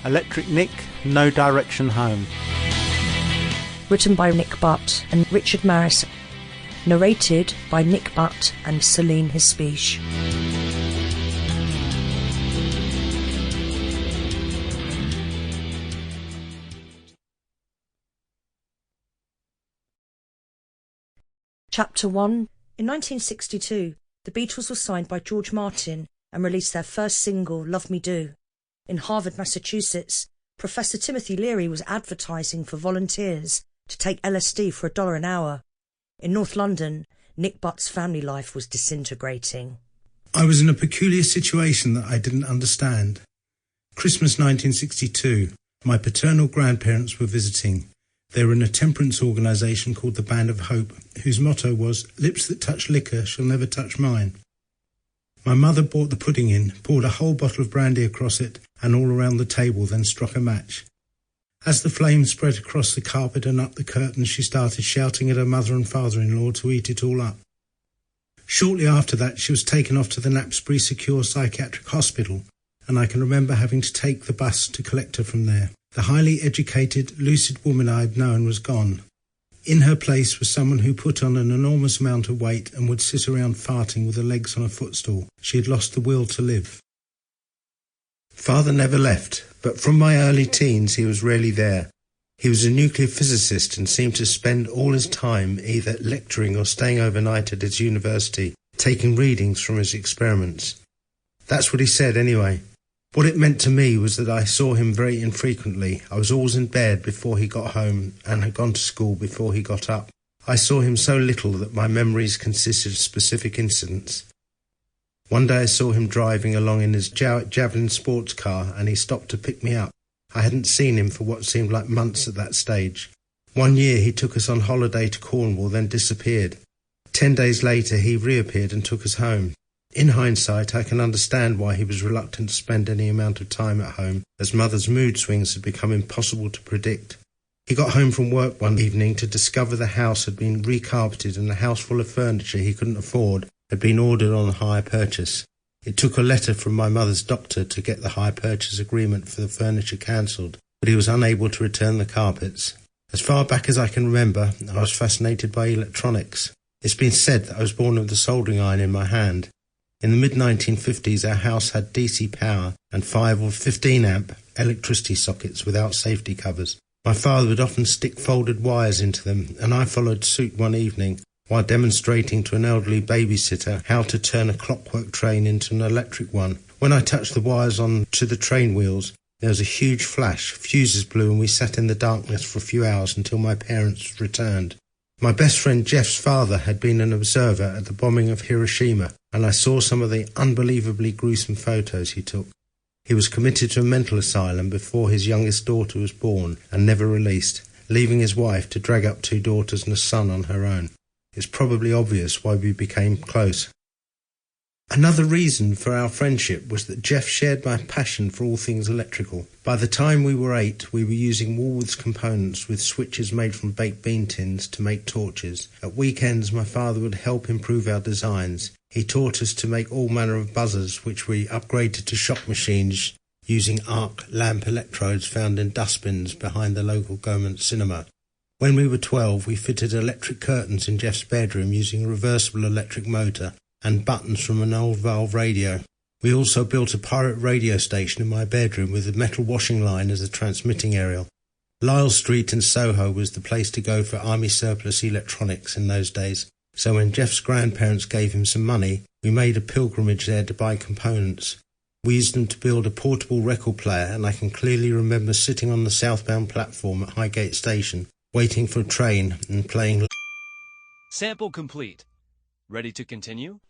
Electricnick, No Direction Home. Written by Nick Butt and Richard Maris. Narrated by Nick Butt and Celine Hispiche. Chapter 1. In 1962, the Beatles were signed by George Martin and released their first single, Love Me Do. In Harvard, Massachusetts, Professor Timothy Leary was advertising for volunteers to take LSD for $1 an hour. In North London, Nick Butt's family life was disintegrating. I was in a peculiar situation that I didn't understand. Christmas 1962, my paternal grandparents were visiting. They were in a temperance organisation called the Band of Hope, whose motto was, "Lips that touch liquor shall never touch mine." My mother brought the pudding in, poured a whole bottle of brandy across it, and all around the table, then struck a match. As the flame spread across the carpet and up the curtains, she started shouting at her mother and father-in-law to eat it all up. Shortly after that, she was taken off to the Knapsbury Secure Psychiatric Hospital, and I can remember having to take the bus to collect her from there. The highly educated, lucid woman I had known was gone. In her place was someone who put on an enormous amount of weight and would sit around farting with her legs on a footstool. She had lost the will to live. Father never left, but from my early teens he was rarely there. He was a nuclear physicist and seemed to spend all his time either lecturing or staying overnight at his university, taking readings from his experiments. That's what he said anyway. What it meant to me was that I saw him very infrequently. I was always in bed before he got home and had gone to school before he got up. I saw him so little that my memories consisted of specific incidents. One day I saw him driving along in his Javelin sports car and he stopped to pick me up. I hadn't seen him for what seemed like months at that stage. One year he took us on holiday to Cornwall, then disappeared. 10 days later he reappeared and took us home. In hindsight, I can understand why he was reluctant to spend any amount of time at home, as Mother's mood swings had become impossible to predict. He got home from work one evening to discover the house had been recarpeted and a house full of furniture he couldn't afford had been ordered on hire purchase. It took a letter from my mother's doctor to get the hire purchase agreement for the furniture cancelled, but he was unable to return the carpets. As far back as I can remember, I was fascinated by electronics. It's been said that I was born with a soldering iron in my hand. In the mid-1950s, our house had DC power and 5 or 15 amp electricity sockets without safety covers. My father would often stick folded wires into them, and I followed suit one evening while demonstrating to an elderly babysitter how to turn a clockwork train into an electric one. When I touched the wires on to the train wheels, there was a huge flash, fuses blew, and we sat in the darkness for a few hours until my parents returned. My best friend Jeff's father had been an observer at the bombing of Hiroshima, and I saw some of the unbelievably gruesome photos he took. He was committed to a mental asylum before his youngest daughter was born and never released, leaving his wife to drag up 2 daughters and a son on her own. It's probably obvious why we became close. Another reason for our friendship was that Jeff shared my passion for all things electrical. By the time we were 8, we were using Woolworths components with switches made from baked bean tins to make torches. At weekends, my father would help improve our designs. He taught us to make all manner of buzzers, which we upgraded to shock machines using arc lamp electrodes found in dustbins behind the local government cinema. When we were 12, we fitted electric curtains in Jeff's bedroom using a reversible electric motor and buttons from an old valve radio. We also built a pirate radio station in my bedroom with a metal washing line as a transmitting aerial. Lyle Street in Soho was the place to go for army surplus electronics in those days, so when Jeff's grandparents gave him some money, we made a pilgrimage there to buy components. We used them to build a portable record player, and I can clearly remember sitting on the southbound platform at Highgate Station, waiting for a train and playing... Sample complete. Ready to continue?